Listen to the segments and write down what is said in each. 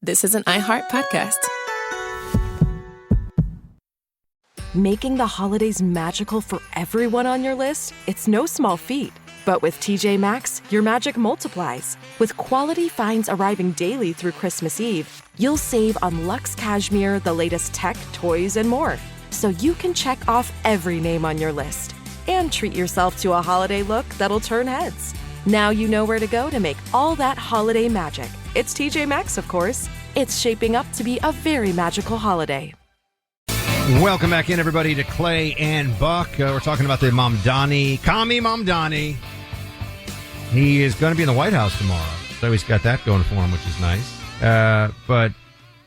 This is an iHeart podcast. Making the holidays magical for everyone on your list? It's no small feat. But with TJ Maxx, your magic multiplies. With quality finds arriving daily through Christmas Eve, you'll save on luxe cashmere, the latest tech, toys, and more. So you can check off every name on your list and treat yourself to a holiday look that'll turn heads. Now you know where to go to make all that holiday magic. It's TJ Maxx, of course. It's shaping up to be a very magical holiday. Welcome back in, everybody, to Clay and Buck. We're talking about the Mamdani, Kami Mamdani. He is going to be in the White House tomorrow, so he's got that going for him, which is nice. But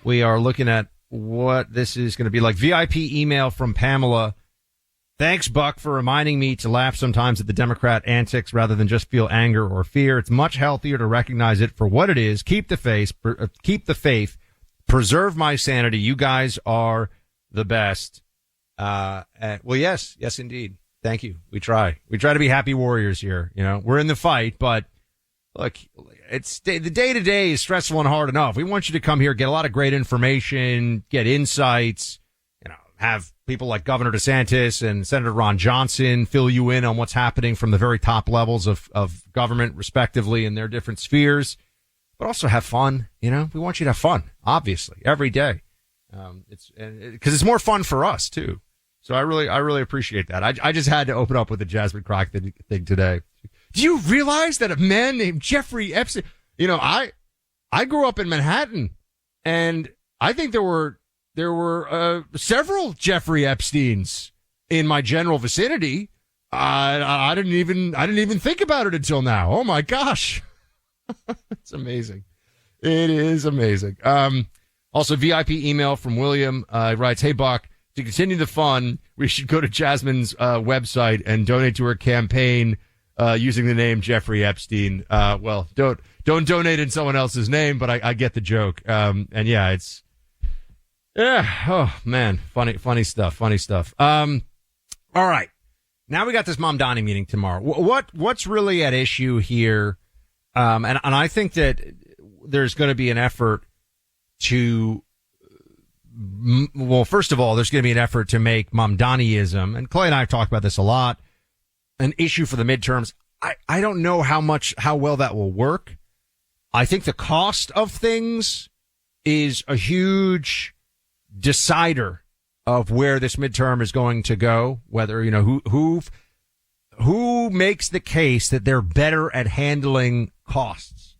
we are looking at what this is going to be like. VIP email from Pamela. Thanks, Buck, for reminding me to laugh sometimes at the Democrat antics rather than just feel anger or fear. It's much healthier to recognize it for what it is. Keep the faith. Preserve my sanity. You guys are the best. Well, yes, indeed. Thank you. We try to be happy warriors here. You know, we're in the fight, but look, it's the day to day is stressful and hard enough. We want you to come here, get a lot of great information, get insights, have people like Governor DeSantis and Senator Ron Johnson fill you in on what's happening from the very top levels of government, respectively, in their different spheres, but also have fun. We want you to have fun, obviously, every day. Because it's more fun for us too. So I really appreciate that. I just had to open up with the Jasmine Crock thing today. Do you realize that a man named Jeffrey Epstein, I grew up in Manhattan, and I think there were several Jeffrey Epsteins in my general vicinity. I didn't even think about it until now. Oh my gosh. It's amazing. It is amazing. Also, VIP email from William writes, "Hey, Buck, to continue the fun, we should go to Jasmine's website and donate to her campaign using the name Jeffrey Epstein." Well, don't donate in someone else's name, but I get the joke. And yeah, oh man, funny stuff. All right, now we got this Mamdani meeting tomorrow. What's really at issue here? And I think that there's going to be an effort to, well, first of all, there's going to be an effort to make Mamdaniism, and Clay and I have talked about this a lot, an issue for the midterms. I don't know how well that will work. I think the cost of things is a huge decider of where this midterm is going to go, whether, who makes the case that they're better at handling costs.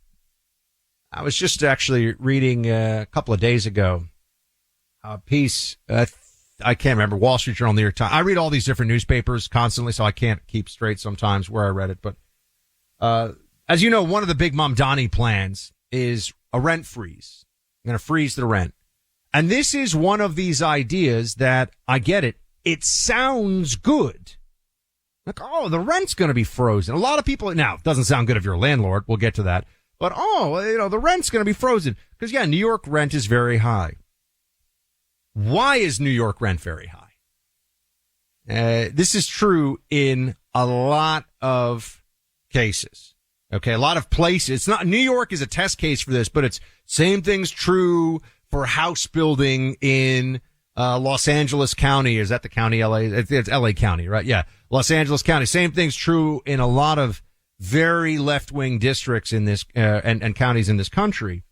I was just actually reading a couple of days ago a piece, I can't remember, Wall Street Journal, New York Times. I read all these different newspapers constantly, so I can't keep straight sometimes where I read it. But as you know, one of the big Mamdani plans is a rent freeze. I'm going to freeze the rent. And this is one of these ideas that, I get it, it sounds good. Like, oh, the rent's going to be frozen. A lot of people, now, it doesn't sound good if you're a landlord. We'll get to that. But, the rent's going to be frozen. Because, yeah, New York rent is very high. Why is New York rent very high? This is true in a lot of cases. Okay, a lot of places. It's not, New York is a test case for this, but it's same thing's true for house building in Los Angeles County. Is that the county, LA? It's LA County, right? Yeah. Los Angeles County. Same thing's true in a lot of very left-wing districts in this, and counties in this country.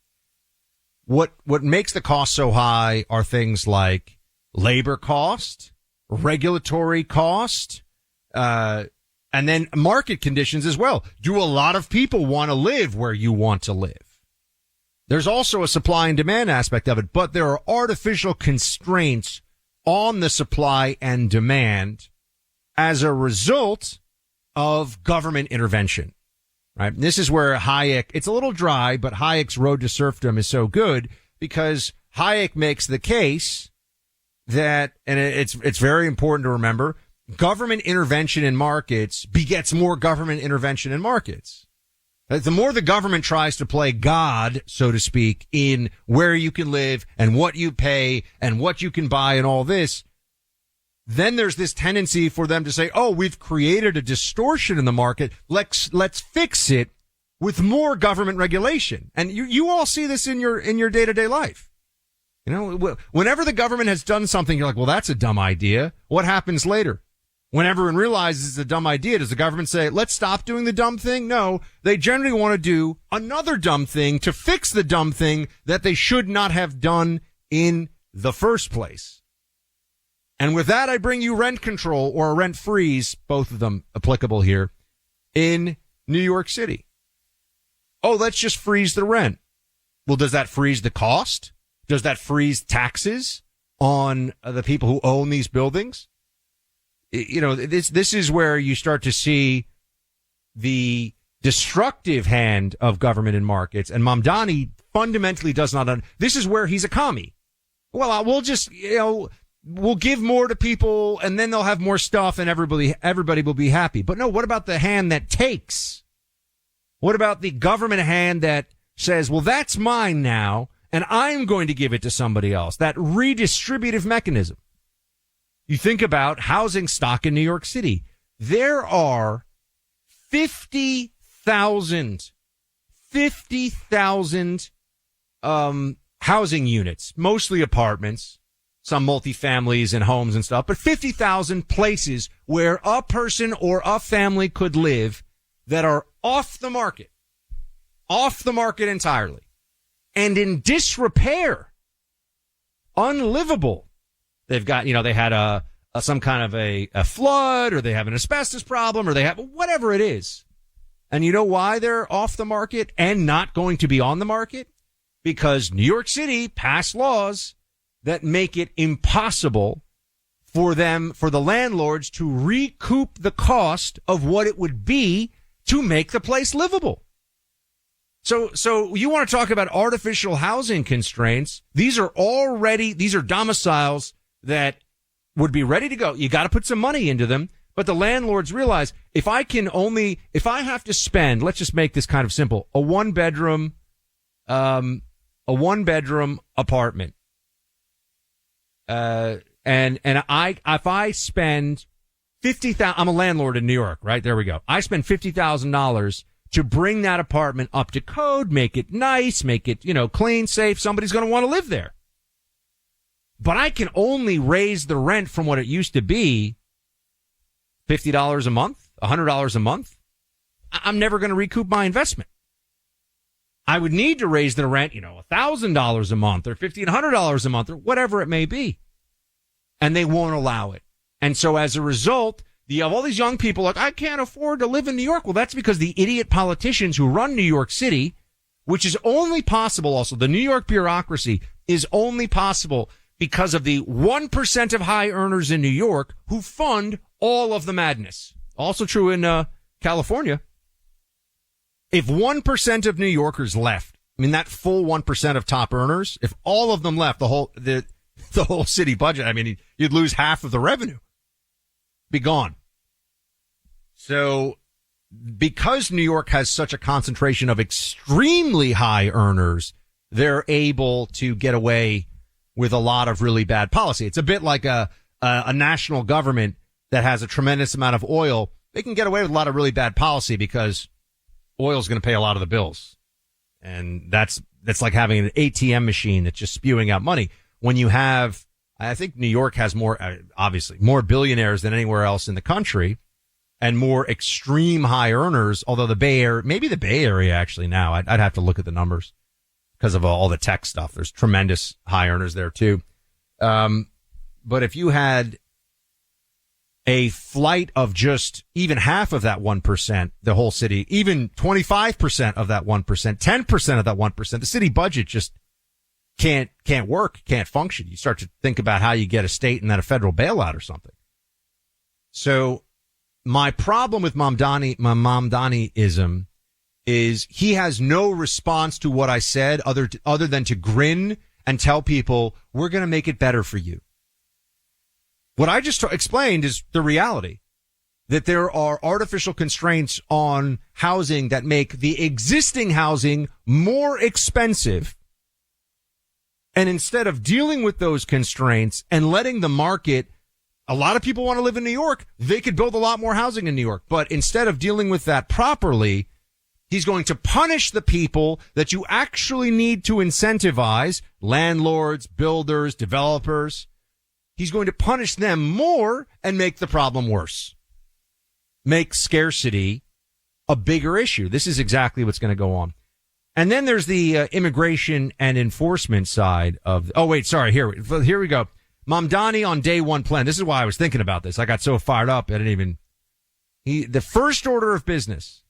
What makes the cost so high are things like labor cost, regulatory cost, and then market conditions as well. Do a lot of people want to live where you want to live? There's also a supply and demand aspect of it, but there are artificial constraints on the supply and demand as a result of government intervention, right? This is where Hayek, it's a little dry, but Hayek's Road to Serfdom is so good because Hayek makes the case that, and it's very important to remember, government intervention in markets begets more government intervention in markets. The more the government tries to play God, so to speak, in where you can live and what you pay and what you can buy and all this, then there's this tendency for them to say, oh, we've created a distortion in the market. Let's fix it with more government regulation. And you all see this in your day-to-day life. You know, whenever the government has done something, you're like, well, that's a dumb idea. What happens later? When everyone realizes it's a dumb idea, does the government say, let's stop doing the dumb thing? No, they generally want to do another dumb thing to fix the dumb thing that they should not have done in the first place. And with that, I bring you rent control or a rent freeze, both of them applicable here, in New York City. Oh, let's just freeze the rent. Well, does that freeze the cost? Does that freeze taxes on the people who own these buildings? You know, this is where you start to see the destructive hand of government and markets. And Mamdani fundamentally does not. This is where he's a commie. Well, we'll just, we'll give more to people and then they'll have more stuff and everybody will be happy. But no, what about the hand that takes? What about the government hand that says, well, that's mine now and I'm going to give it to somebody else? That redistributive mechanism. You think about housing stock in New York City. There are 50,000 housing units, mostly apartments, some multifamilies and homes and stuff, but 50,000 places where a person or a family could live that are off the market entirely, and in disrepair, unlivable. They've got, they had some kind of a flood, or they have an asbestos problem, or they have whatever it is. And you know why they're off the market and not going to be on the market? Because New York City passed laws that make it impossible for the landlords to recoup the cost of what it would be to make the place livable. So you want to talk about artificial housing constraints? These are domiciles that would be ready to go. You got to put some money into them, but the landlords realize if I have to spend, let's just make this kind of simple, a one bedroom apartment. If I spend $50,000, I'm a landlord in New York, right? There we go. I spend $50,000 to bring that apartment up to code, make it nice, make it, clean, safe. Somebody's going to want to live there. But I can only raise the rent from what it used to be $50 a month, $100 a month. I'm never going to recoup my investment. I would need to raise the rent, $1,000 a month or $1,500 a month or whatever it may be. And they won't allow it. And so as a result, you have all these young people like, I can't afford to live in New York. Well, that's because the idiot politicians who run New York City, which is only possible also, the New York bureaucracy is only possible because of the 1% of high earners in New York who fund all of the madness. Also true in California. If 1% of New Yorkers left, that full 1% of top earners, if all of them left, the whole city budget, you'd lose half of the revenue. Be gone. So because New York has such a concentration of extremely high earners, they're able to get away with a lot of really bad policy. It's a bit like a national government that has a tremendous amount of oil. They can get away with a lot of really bad policy because oil is going to pay a lot of the bills. And that's like having an ATM machine that's just spewing out money. When you have, I think New York has obviously more billionaires than anywhere else in the country and more extreme high earners, although maybe the Bay Area actually now, I'd have to look at the numbers because of all the tech stuff. There's tremendous high earners there too. But if you had a flight of just even half of that 1%, the whole city, even 25% of that 1%, 10% of that 1%, the city budget just can't work, can't function. You start to think about how you get a state and then a federal bailout or something. So my problem with Mamdaniism is he has no response to what I said other than to grin and tell people, we're going to make it better for you. What I just explained is the reality that there are artificial constraints on housing that make the existing housing more expensive. And instead of dealing with those constraints and letting the market, a lot of people want to live in New York. They could build a lot more housing in New York. But instead of dealing with that properly, He's going to punish the people that you actually need to incentivize, landlords, builders, developers. He's going to punish them more and make the problem worse. Make scarcity a bigger issue. This is exactly what's going to go on. And then there's the immigration and enforcement side of, here we go. Mamdani on day one plan. This is why I was thinking about this. I got so fired up. The first order of business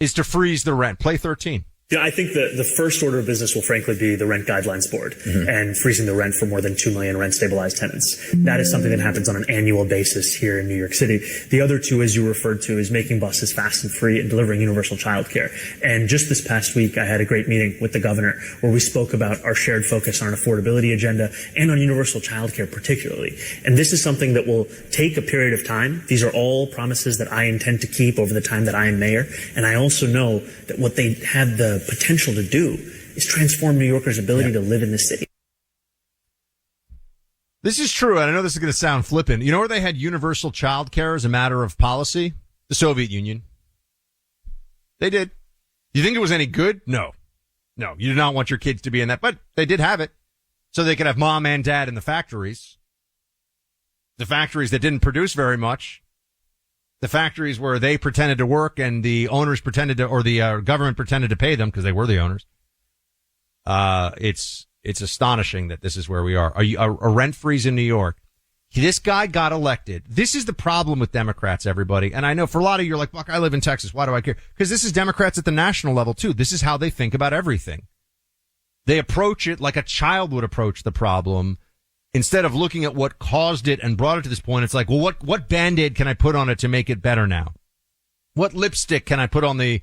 is to freeze the rent. Play 13. Yeah, I think the first order of business will frankly be the Rent Guidelines Board and freezing the rent for more than 2 million rent-stabilized tenants. That is something that happens on an annual basis here in New York City. The other two, as you referred to, is making buses fast and free and delivering universal childcare. And just this past week, I had a great meeting with the governor where we spoke about our shared focus on an affordability agenda and on universal childcare particularly. And this is something that will take a period of time. These are all promises that I intend to keep over the time that I am mayor. And I also know that what they have the potential to do is transform New Yorkers' ability to live in the city. This is true, and I know this is going to sound flippant. You know where they had universal child care as a matter of policy? The Soviet Union. They did. Do you think it was any good? No. No, you do not want your kids to be in that, but they did have it. So they could have mom and dad in the factories. The factories that didn't produce very much. The factories where they pretended to work and the owners pretended to, or the government pretended to pay them because they were the owners. It's astonishing that this is where we are. A rent freeze in New York. This guy got elected. This is the problem with Democrats, everybody. And I know for a lot of you, you're like, Buck, I live in Texas. Why do I care? Because this is Democrats at the national level too. This is how they think about everything. They approach it like a child would approach the problem. Instead of looking at what caused it and brought it to this point, it's like, well, what Band-Aid can I put on it to make it better now? What lipstick can I put on the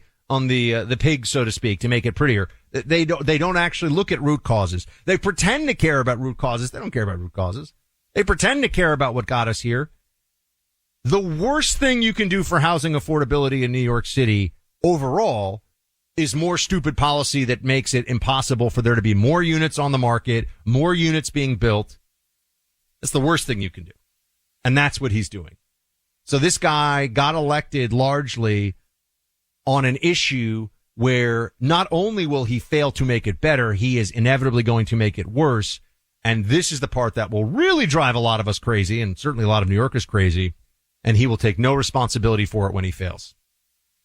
pig, so to speak, to make it prettier? They don't actually look at root causes. They pretend to care about root causes. They don't care about root causes. They pretend to care about what got us here. The worst thing you can do for housing affordability in New York City overall is more stupid policy that makes it impossible for there to be more units on the market, more units being built. That's the worst thing you can do. And that's what he's doing. So this guy got elected largely on an issue where not only will he fail to make it better, he is inevitably going to make it worse. And this is the part that will really drive a lot of us crazy, and certainly a lot of New Yorkers crazy. And he will take no responsibility for it when he fails.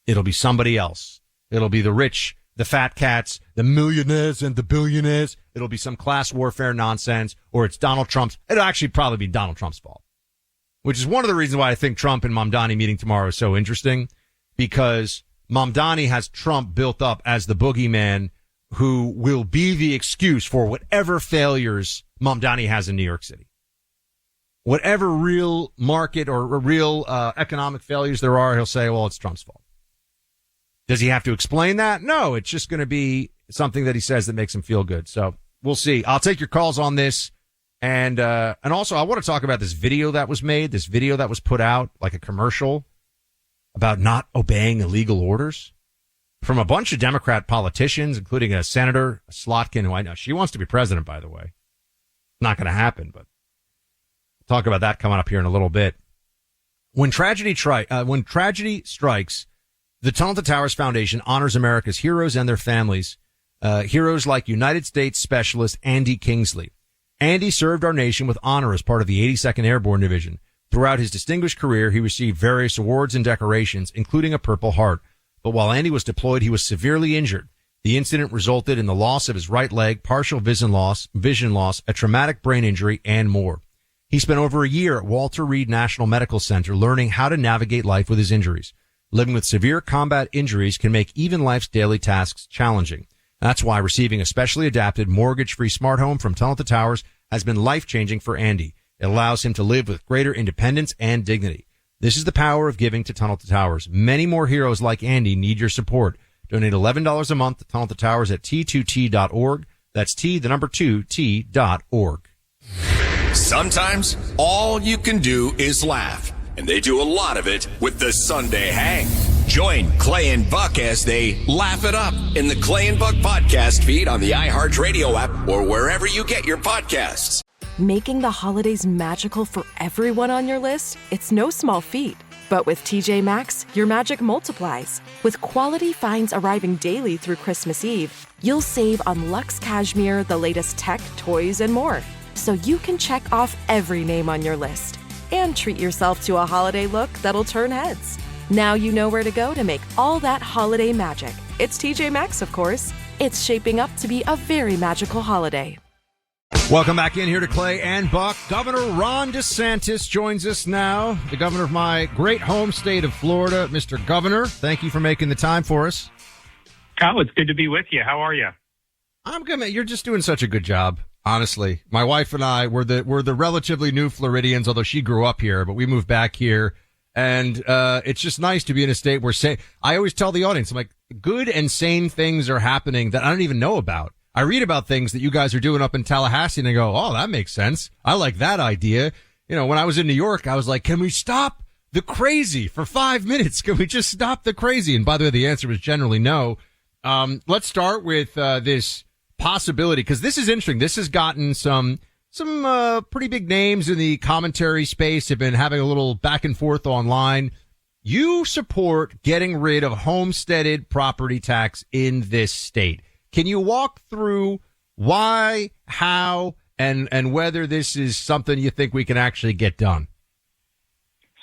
It'll be somebody else. It'll be the rich, the fat cats, the millionaires and the billionaires. It'll be some class warfare nonsense, or it's Donald Trump's. It'll actually probably be Donald Trump's fault, which is one of the reasons why I think Trump and Mamdani meeting tomorrow is so interesting, because Mamdani has Trump built up as the boogeyman who will be the excuse for whatever failures Mamdani has in New York City. Whatever real market or real economic failures there are, he'll say, well, it's Trump's fault. Does he have to explain that? No, it's just going to be something that he says that makes him feel good. So we'll see. I'll take your calls on this. And also I want to talk about this video that was made, this video that was put out like a commercial about not obeying illegal orders from a bunch of Democrat politicians, including a Senator Slotkin, who I know she wants to be president, by the way. Not going to happen, but we'll talk about that coming up here in a little bit. When tragedy strikes, the Tunnel to Towers Foundation honors America's heroes and their families, heroes like United States Specialist Andy Kingsley. Andy served our nation with honor as part of the 82nd Airborne Division. Throughout his distinguished career, he received various awards and decorations, including a Purple Heart. But while Andy was deployed, he was severely injured. The incident resulted in the loss of his right leg, partial vision loss, a traumatic brain injury, and more. He spent over a year at Walter Reed National Medical Center learning how to navigate life with his injuries. Living with severe combat injuries can make even life's daily tasks challenging. That's why receiving a specially adapted mortgage-free smart home from Tunnel to Towers has been life-changing for Andy. It allows him to live with greater independence and dignity. This is the power of giving to Tunnel to Towers. Many more heroes like Andy need your support. Donate $11 a month to Tunnel to Towers at T2T.org. That's T2T.org. Sometimes all you can do is laugh, and they do a lot of it with the Sunday Hang. Join Clay and Buck as they laugh it up in the Clay and Buck podcast feed on the iHeartRadio app or wherever you get your podcasts. Making the holidays magical for everyone on your list? It's no small feat. But with TJ Maxx, your magic multiplies. With quality finds arriving daily through Christmas Eve, you'll save on luxe cashmere, the latest tech, toys, and more. So you can check off every name on your list and treat yourself to a holiday look that'll turn heads. Now you know where to go to make all that holiday magic. It's TJ Maxx, of course. It's shaping up to be a very magical holiday. Welcome back in here to Clay and Buck. Governor Ron DeSantis joins us now, the governor of my great home state of Florida. Mr. Governor, thank you for making the time for us. Oh, it's good to be with you. How are you? I'm good, man. You're just doing such a good job, honestly. My wife and I were the relatively new Floridians, although she grew up here, but we moved back here. And it's just nice to be in a state where, I always tell the audience, I'm like, good and sane things are happening that I don't even know about. I read about things that you guys are doing up in Tallahassee and I go, oh, that makes sense. I like that idea. You know, when I was in New York, I was like, can we stop the crazy for 5 minutes? Can we just stop the crazy? And by the way, the answer was generally no. Let's start with this possibility, because this is interesting. This has gotten some pretty big names in the commentary space have been having a little back and forth online. You support getting rid of homesteaded property tax in this state. Can you walk through why, how, and whether this is something you think we can actually get done?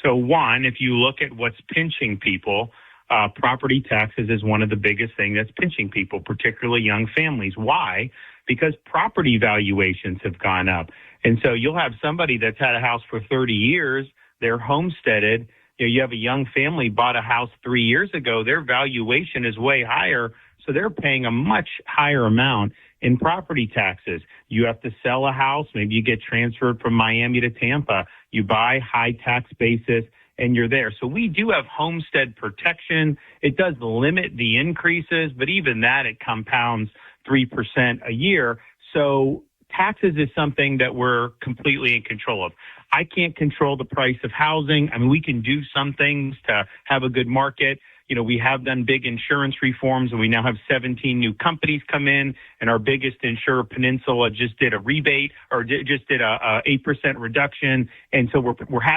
So one, if you look at what's pinching people, property taxes is one of the biggest things that's pinching people, particularly young families. Why? Because property valuations have gone up. And so you'll have somebody that's had a house for 30 years, they're homesteaded. You have a young family bought a house 3 years ago, their valuation is way higher. So they're paying a much higher amount in property taxes. You have to sell a house. Maybe you get transferred from Miami to Tampa. You buy high tax basis and you're there. So we do have homestead protection. It does limit the increases, but even that, it compounds 3% a year. So taxes is something that we're completely in control of. I can't control the price of housing. I mean, we can do some things to have a good market. You know, we have done big insurance reforms, and we now have 17 new companies come in, and our biggest insurer, Peninsula, just did a rebate or just did a 8% reduction. And so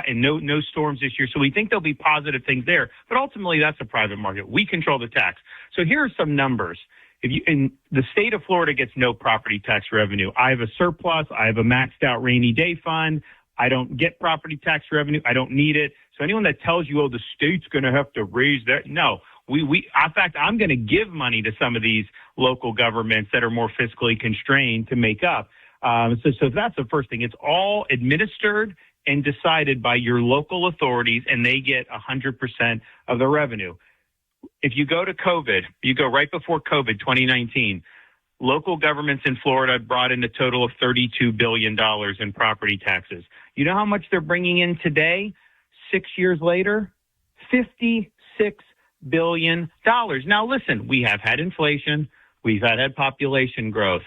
and no storms this year. So we think there'll be positive things there. But ultimately, that's a private market. We control the tax. So here are some numbers. In the state of Florida gets no property tax revenue. I have a surplus. I have a maxed out rainy day fund. I don't get property tax revenue. I don't need it. So anyone that tells you, oh, the state's going to have to raise that, no. In fact, I'm going to give money to some of these local governments that are more fiscally constrained to make up. So that's the first thing. It's all administered and decided by your local authorities, and they get 100% of the revenue. If you go to COVID, you go right before COVID, 2019, local governments in Florida brought in a total of $32 billion in property taxes. You know how much they're bringing in today, 6 years later? $56 billion. Now, listen, we have had inflation. We've had population growth,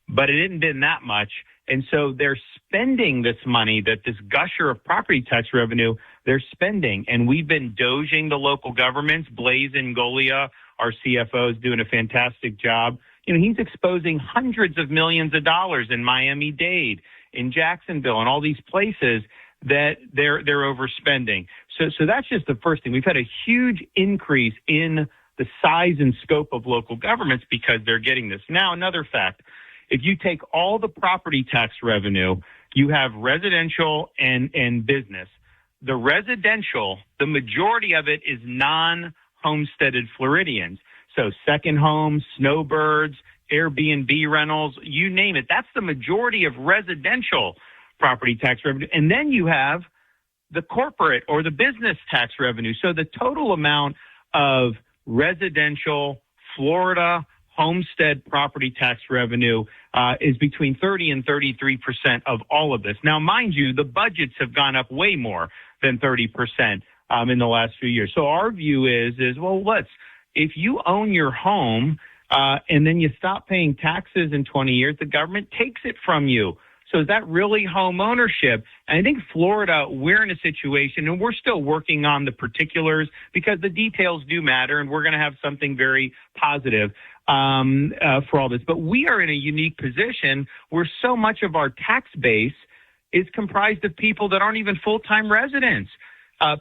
but it hadn't been that much. And so they're spending this money, that this gusher of property tax revenue, they're spending. And we've been doging the local governments. Blaise Ngolia, our CFO, is doing a fantastic job. You know, he's exposing hundreds of millions of dollars in Miami-Dade, in Jacksonville, and all these places that they're overspending. So that's just the first thing. We've had a huge increase in the size and scope of local governments because they're getting this. Now, another fact, if you take all the property tax revenue, you have residential and business. The residential, the majority of it is non-homesteaded Floridians. So second homes, snowbirds, Airbnb rentals, you name it. That's the majority of residential property tax revenue. And then you have the corporate or the business tax revenue. So the total amount of residential Florida homestead property tax revenue is between 30 and 33% of all of this. Now, mind you, the budgets have gone up way more than 30% in the last few years. So our view is well, if you own your home and then you stop paying taxes in 20 years, the government takes it from you. So is that really home ownership? And I think Florida, we're in a situation, and we're still working on the particulars because the details do matter, and we're going to have something very positive for all this. But we are in a unique position where so much of our tax base is comprised of people that aren't even full-time residents.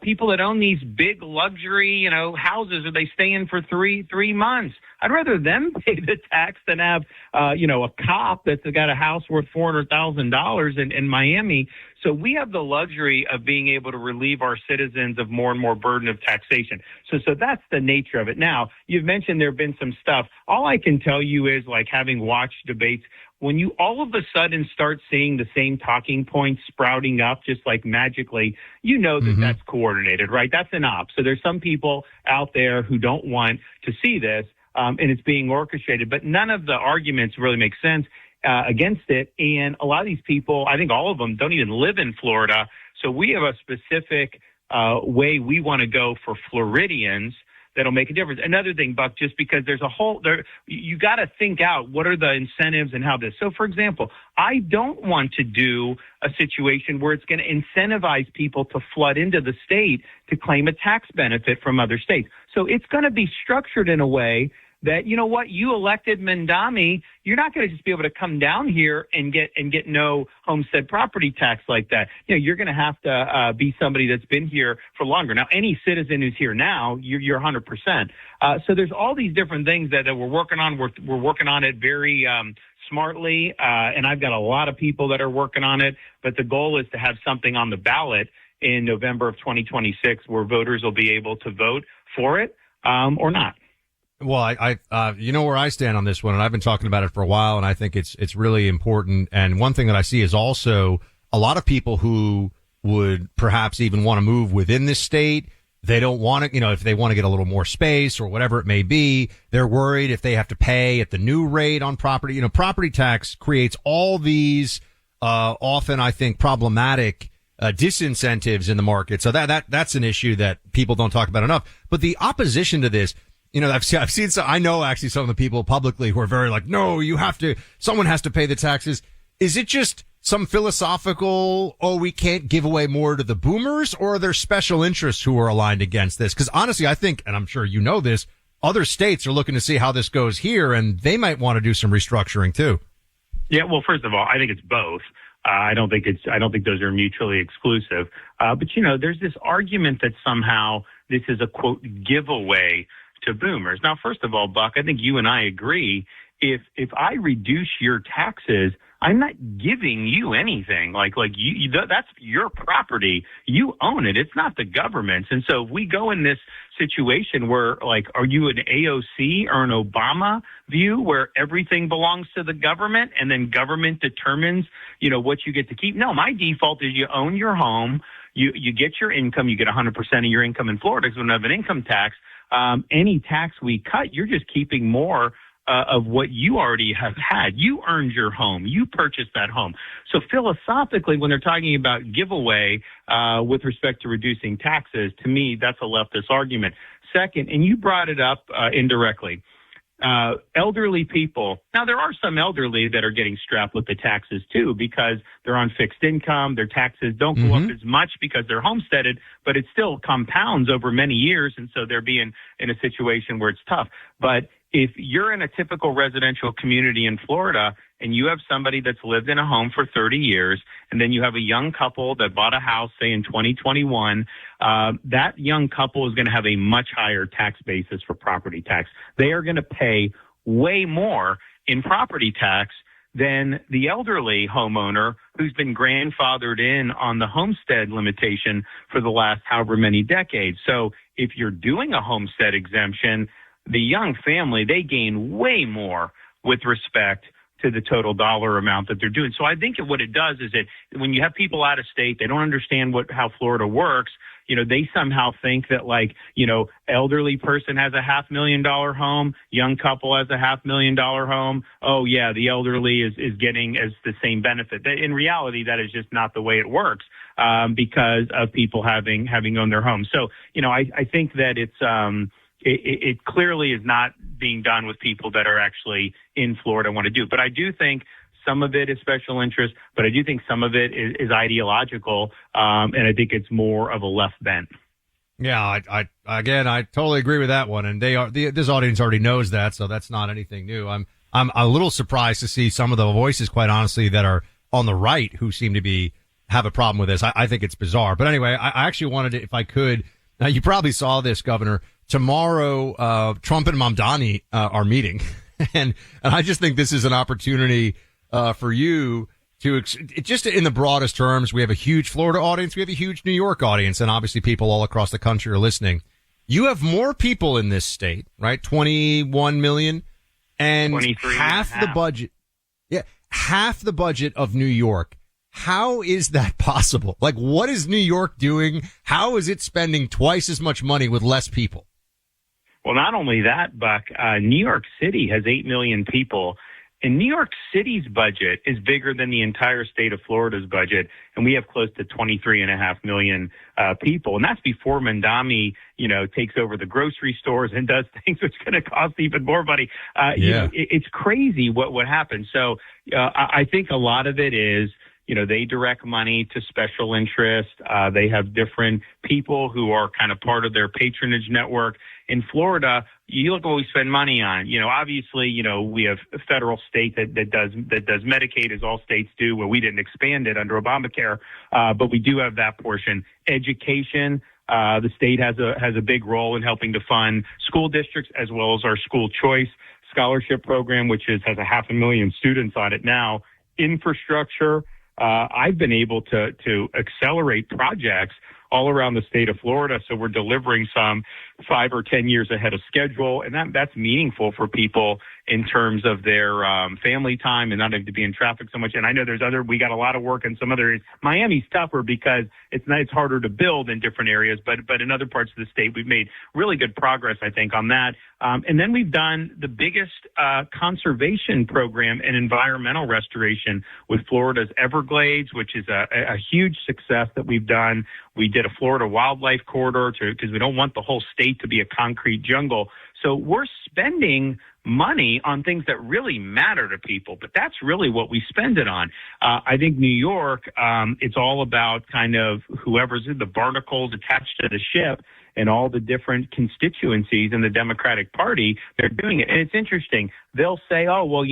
people that own these big luxury, houses, or they stay in for three months. I'd rather them pay the tax than have, a cop that's got a house worth $400,000 in Miami. So we have the luxury of being able to relieve our citizens of more and more burden of taxation. So that's the nature of it. Now, you've mentioned there have been some stuff. All I can tell you is, like, having watched debates, when you all of a sudden start seeing the same talking points sprouting up just like magically, that that's coordinated, right? That's an op. So there's some people out there who don't want to see this, and it's being orchestrated. But none of the arguments really make sense against it. And a lot of these people, I think all of them, don't even live in Florida. So we have a specific way we want to go for Floridians that'll make a difference. Another thing, Buck, just because there's you got to think out what are the incentives and how this. So, for example, I don't want to do a situation where it's going to incentivize people to flood into the state to claim a tax benefit from other states. So it's going to be structured in a way that, you elected Mamdani, you're not going to just be able to come down here and get no homestead property tax like that. You're going to have to be somebody that's been here for longer. Now, any citizen who's here now, you're 100%. So there's all these different things that we're working on. We're working on it very smartly, and I've got a lot of people that are working on it. But the goal is to have something on the ballot in November of 2026 where voters will be able to vote for it or not. Well, I where I stand on this one, and I've been talking about it for a while, and I think it's really important. And one thing that I see is also a lot of people who would perhaps even want to move within this state. They don't want to, if they want to get a little more space or whatever it may be, they're worried if they have to pay at the new rate on property. Property tax creates all these, often I think problematic, disincentives in the market. So that's an issue that people don't talk about enough. But the opposition to this, I've seen some, I know actually some of the people publicly who are very like, no, someone has to pay the taxes. Is it just some philosophical, we can't give away more to the boomers, or are there special interests who are aligned against this? Because honestly, I think, and I'm sure you know this, other states are looking to see how this goes here, and they might want to do some restructuring too. Yeah, well, first of all, I think it's both. I don't think those are mutually exclusive. But there's this argument that somehow this is a quote giveaway to boomers. Now, first of all, Buck, I think you and I agree. If I reduce your taxes, I'm not giving you anything. Like that's your property. You own it. It's not the government's. And so if we go in this situation where, are you an AOC or an Obama view where everything belongs to the government and then government determines, what you get to keep? No, my default is you own your home. You get your income. You get 100% of your income in Florida because we don't have an income tax. Any tax we cut, you're just keeping more of what you already have had. You earned your home. You purchased that home. So philosophically, when they're talking about giveaway with respect to reducing taxes, to me, that's a leftist argument. Second, and you brought it up indirectly, elderly people. Now, there are some elderly that are getting strapped with the taxes, too, because they're on fixed income. Their taxes don't go up as much because they're homesteaded, but it still compounds over many years, and so they're being in a situation where it's tough. But if you're in a typical residential community in Florida and you have somebody that's lived in a home for 30 years, and then you have a young couple that bought a house, say, in 2021, that young couple is going to have a much higher tax basis for property tax. They are going to pay way more in property tax than the elderly homeowner who's been grandfathered in on the homestead limitation for the last however many decades. So if you're doing a homestead exemption, the young family, they gain way more with respect to the total dollar amount that they're doing. So I think what it does is when you have people out of state, they don't understand how Florida works. They somehow think that elderly person has a $500,000 home, young couple has a $500,000 home. Oh yeah, the elderly is getting as the same benefit. In reality, that is just not the way it works because of people having owned their homes. So, I think that it clearly is not being done with people that are actually in Florida and want to do it. But I do think some of it is special interest, but I do think some of it is ideological, and I think it's more of a left bent. Yeah, I totally agree with that one, and this audience already knows that, so that's not anything new. I'm a little surprised to see some of the voices, quite honestly, that are on the right who seem to be have a problem with this. I think it's bizarre. But anyway, I actually wanted to, if I could, now you probably saw this, Governor. Tomorrow, Trump and Mamdani are meeting. and I just think this is an opportunity for you to, just in the broadest terms, we have a huge Florida audience. We have a huge New York audience. And obviously people all across the country are listening. You have more people in this state, right? 21 million and half the budget. Yeah. Half the budget of New York. How is that possible? Like, what is New York doing? How is it spending twice as much money with less people? Well, not only that, Buck, New York City has 8 million people. And New York City's budget is bigger than the entire state of Florida's budget, and we have close to 23.5 million people. And that's before Mamdani, takes over the grocery stores and does things which are going to cost even more money. It's crazy what happened. So I think a lot of it is, they direct money to special interest. They have different people who are kind of part of their patronage network. In Florida, you look what we spend money on. Obviously, we have a federal state that does Medicaid, as all states do. Well, we didn't expand it under Obamacare, but we do have that portion. Education, the state has a big role in helping to fund school districts as well as our school choice scholarship program, which has 500,000 students on it now. Infrastructure. I've been able to accelerate projects all around the state of Florida. So we're delivering some 5 or 10 years ahead of schedule. And that's meaningful for people in terms of their family time and not having to be in traffic so much. And I know we got a lot of work in some other areas. Miami's tougher because it's harder to build in different areas, but in other parts of the state, we've made really good progress, I think, on that. And then we've done the biggest conservation program and environmental restoration with Florida's Everglades, which is a huge success that we've done. We did a Florida wildlife corridor because we don't want the whole state to be a concrete jungle. So we're spending money on things that really matter to people, but that's really what we spend it on. I think New York, it's all about kind of whoever's in the barnacles attached to the ship and all the different constituencies in the Democratic Party, they're doing it. And it's interesting. They'll say, oh, well,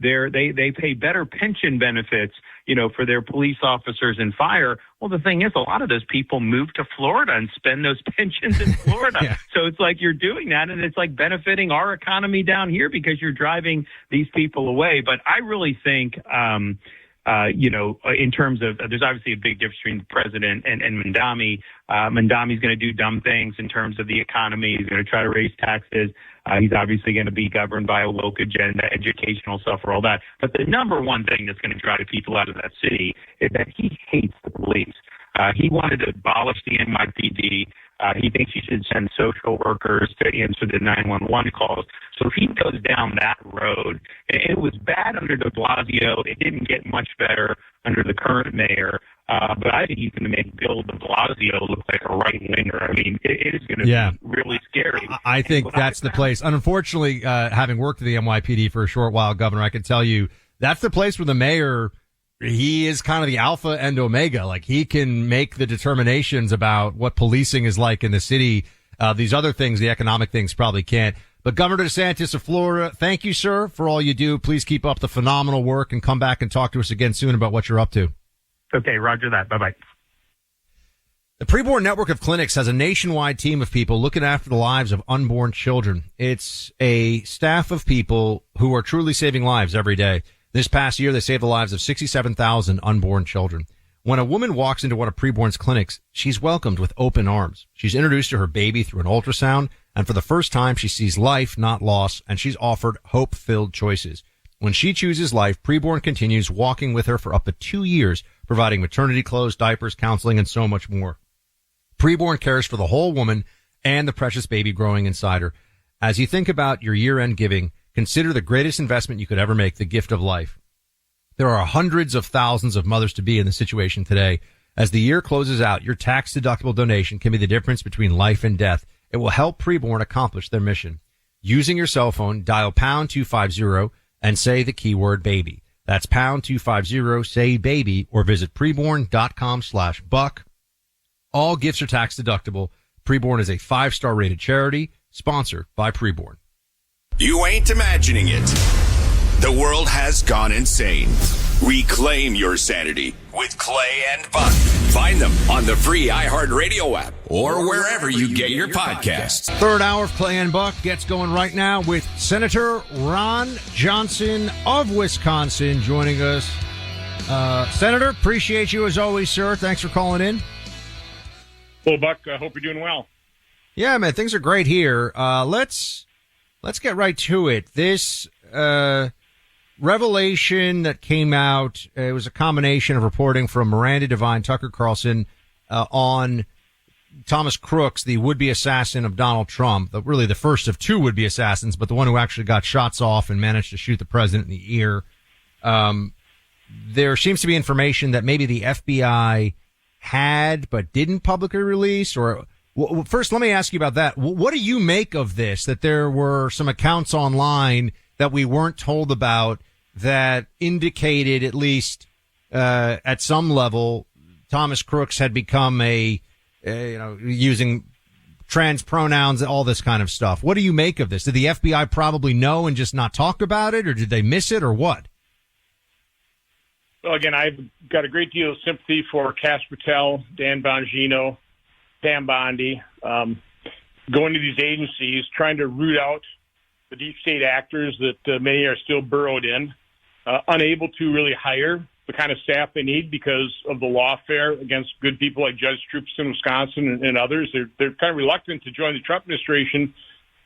they pay better pension benefits, for their police officers and fire. Well, the thing is, a lot of those people move to Florida and spend those pensions in Florida. Yeah. So it's like you're doing that, and it's like benefiting our economy down here because you're driving these people away. But I really think, in terms of, there's obviously a big difference between the president and Mamdani. Mamdani's going to do dumb things in terms of the economy. He's going to try to raise taxes. He's obviously going to be governed by a woke agenda, educational stuff, or all that. But the number one thing that's going to drive people out of that city is that he hates the police. He wanted to abolish the NYPD. He thinks he should send social workers to answer the 911 calls. So if he goes down that road, it was bad under de Blasio. It didn't get much better under the current mayor. But I think he's going to make Bill de Blasio look like a right-winger. I mean, it is going to be really scary. I think that's the place. Unfortunately, having worked at the NYPD for a short while, Governor, I can tell you that's the place where the mayor, he is kind of the alpha and omega. Like, he can make the determinations about what policing is like in the city. These other things, the economic things, probably can't. But Governor DeSantis of Florida, thank you, sir, for all you do. Please keep up the phenomenal work and come back and talk to us again soon about what you're up to. Okay, roger that. Bye-bye. The Preborn Network of Clinics has a nationwide team of people looking after the lives of unborn children. It's a staff of people who are truly saving lives every day. This past year, they saved the lives of 67,000 unborn children. When a woman walks into one of Preborn's clinics, she's welcomed with open arms. She's introduced to her baby through an ultrasound, and for the first time, she sees life, not loss, and she's offered hope-filled choices. When she chooses life, Preborn continues walking with her for up to 2 years, providing maternity clothes, diapers, counseling, and so much more. Preborn cares for the whole woman and the precious baby growing inside her. As you think about your year-end giving, consider the greatest investment you could ever make, the gift of life. There are hundreds of thousands of mothers-to-be in this situation today. As the year closes out, your tax-deductible donation can be the difference between life and death. It will help Preborn accomplish their mission. Using your cell phone, dial pound 250 and say the keyword baby. That's pound 250, say baby, or visit preborn.com/buck. All gifts are tax deductible. Preborn is a 5-star rated charity sponsored by Preborn. You ain't imagining it. The world has gone insane. Reclaim your sanity with Clay and Buck. Find them on the free iHeartRadio app or wherever you get your podcasts. Third hour of Clay and Buck gets going right now with Senator Ron Johnson of Wisconsin joining us. Senator, appreciate you as always, sir. Thanks for calling in. Well, Buck, I hope you're doing well. Yeah, man, things are great here. Let's get right to it. This revelation that came out, it was a combination of reporting from Miranda Devine, Tucker Carlson, on Thomas Crooks, the would-be assassin of Donald Trump, really the first of two would-be assassins, but the one who actually got shots off and managed to shoot the president in the ear. There seems to be information that maybe the FBI had but didn't publicly release, or well, first let me ask you about that. What do you make of this, that there were some accounts online that we weren't told about that indicated, at least at some level, Thomas Crooks had become using trans pronouns and all this kind of stuff? What do you make of this? Did the FBI probably know and just not talk about it, or did they miss it, or what? Well, again, I've got a great deal of sympathy for Cass Patel, Dan Bongino, Pam Bondi, going to these agencies, trying to root out the deep state actors that many are still burrowed in, unable to really hire the kind of staff they need because of the lawfare against good people like Judge Troops in Wisconsin and others. They're kind of reluctant to join the Trump administration,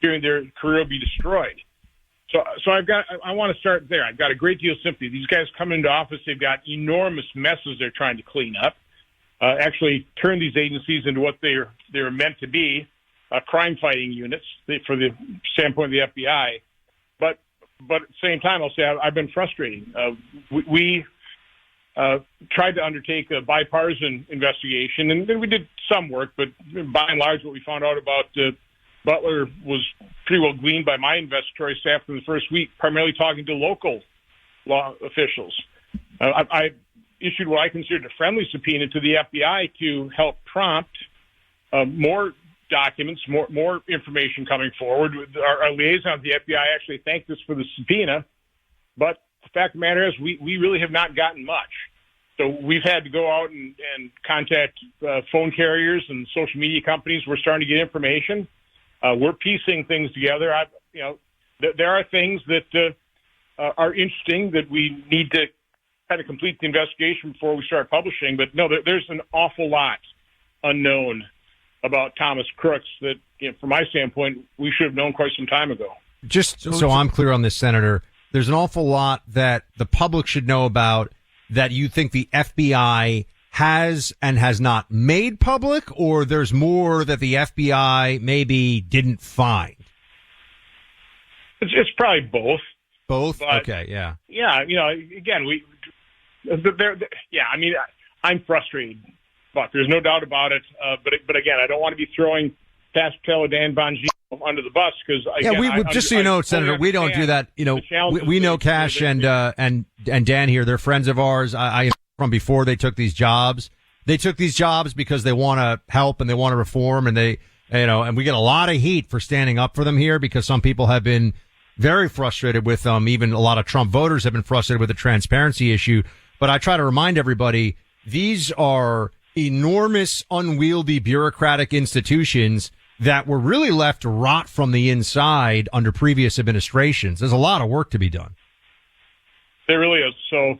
fearing their career will be destroyed. So I want to start there. I've got a great deal of sympathy. These guys come into office, they've got enormous messes they're trying to clean up, actually turn these agencies into what they're meant to be, crime-fighting units for the standpoint of the FBI. But at the same time, I'll say I've been frustrating. We tried to undertake a bipartisan investigation, and then we did some work, but by and large, what we found out about Butler was pretty well gleaned by my investigatory staff in the first week, primarily talking to local law officials. I issued what I considered a friendly subpoena to the FBI to help prompt more documents, more information coming forward. Our liaison at the FBI actually thanked us for the subpoena, but the fact of the matter is we really have not gotten much. So we've had to go out and contact phone carriers and social media companies. We're starting to get information. We're piecing things together. There are things that are interesting that we need to kind of complete the investigation before we start publishing. But no, there's an awful lot unknown about Thomas Crooks that, from my standpoint, we should have known quite some time ago. Just so I'm clear on this, Senator, there's an awful lot that the public should know about that you think the FBI has and has not made public, or there's more that the FBI maybe didn't find? It's probably both. Both? But, okay, yeah. Yeah, again, I'm frustrated, but there's no doubt about it. But again, I don't want to be throwing Cass Patel or Dan Bongino under the bus because just so you know, Senator, we don't do that. We know Cash and Dan here. They're friends of ours. I from before they took these jobs. They took these jobs because they want to help and they want to reform, and and we get a lot of heat for standing up for them here because some people have been very frustrated with them. Even a lot of Trump voters have been frustrated with the transparency issue. But I try to remind everybody, these are enormous, unwieldy bureaucratic institutions that were really left to rot from the inside under previous administrations. There's a lot of work to be done. There really is. So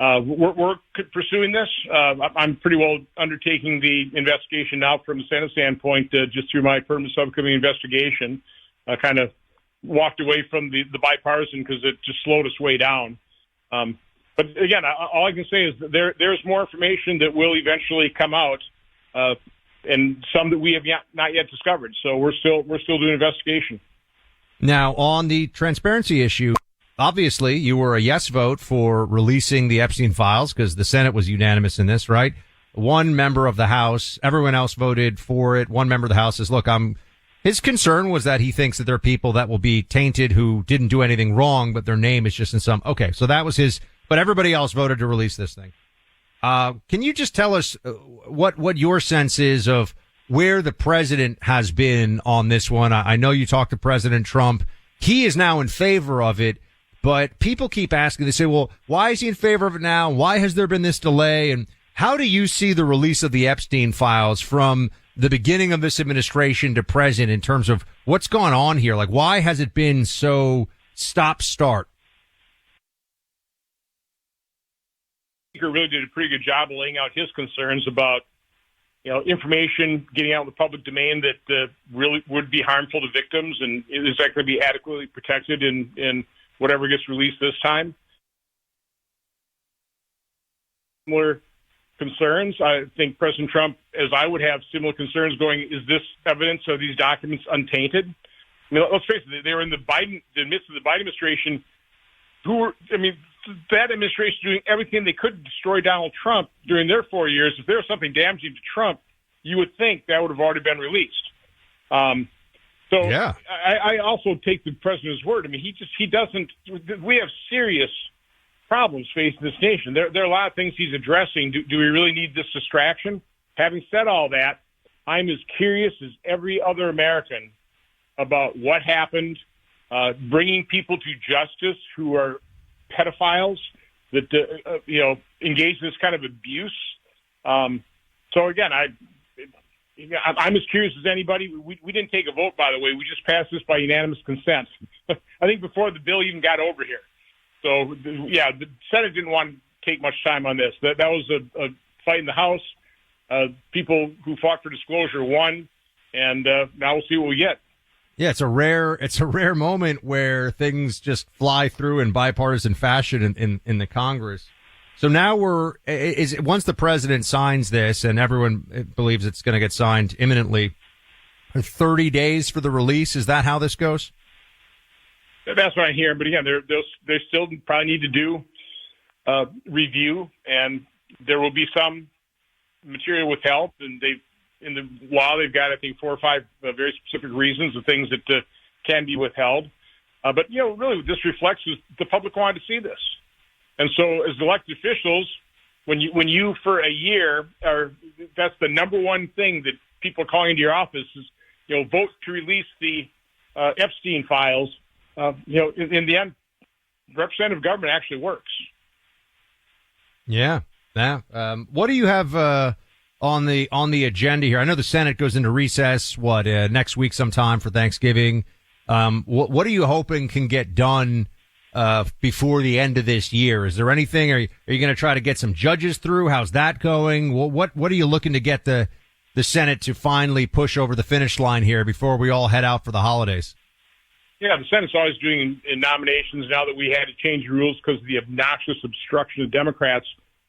we're pursuing this. I'm pretty well undertaking the investigation now from the Senate standpoint, just through my permanent subcommittee investigation. I kind of walked away from the bipartisan because it just slowed us way down. But again, all I can say is that there's more information that will eventually come out, and some that we have not yet discovered. So we're still doing investigation. Now, on the transparency issue, obviously you were a yes vote for releasing the Epstein files because the Senate was unanimous in this, right? One member of the House, everyone else voted for it. One member of the House says, look, his concern was that he thinks that there are people that will be tainted who didn't do anything wrong, but their name is just in some. Okay, so that was his, but everybody else voted to release this thing. Can you just tell us what your sense is of where the president has been on this one? I know you talked to President Trump. He is now in favor of it. But people keep asking, they say, well, why is he in favor of it now? Why has there been this delay? And how do you see the release of the Epstein files from the beginning of this administration to present in terms of what's gone on here? Like, why has it been so stop-start? Speaker really did a pretty good job of laying out his concerns about, information getting out in the public domain that really would be harmful to victims, and is that going to be adequately protected in whatever gets released this time? Similar concerns. I think President Trump, as I would have similar concerns going, is this evidence of these documents untainted? I mean, let's face it, they were in the midst of the Biden administration, that administration doing everything they could to destroy Donald Trump during their 4 years. If there was something damaging to Trump, you would think that would have already been released. Yeah. I also take the president's word. I mean, he doesn't. We have serious problems facing this nation. There are a lot of things he's addressing. Do we really need this distraction? Having said all that, I'm as curious as every other American about what happened, bringing people to justice who are pedophiles that engage in this kind of abuse. So again, I'm as curious as anybody. We didn't take a vote, by the way. We just passed this by unanimous consent. I think before the bill even got over here. So yeah, the Senate didn't want to take much time on this. That was a fight in the House. People who fought for disclosure won, and now we'll see what we get. Yeah, it's a rare moment where things just fly through in bipartisan fashion in the Congress. So now once the president signs this, and everyone believes it's going to get signed imminently, 30 days for the release. Is that how this goes? That's what I hear. But again, they still probably need to do review, and there will be some material withheld, and in the law, they've got, I think, 4 or 5 very specific reasons of things that can be withheld. But, really what this reflects is the public wanted to see this. And so as elected officials, when you for a year that's the number one thing that people are calling into your office is, vote to release the Epstein files. In the end, representative government actually works. Yeah. What do you have on the agenda here? I know the Senate goes into recess, next week sometime for Thanksgiving. What are you hoping can get done before the end of this year? Is there anything? Are you going to try to get some judges through? How's that going? What are you looking to get the Senate to finally push over the finish line here before we all head out for the holidays? Yeah, the Senate's always doing nominations. Now that we had to change the rules because of the obnoxious obstruction of Democrats,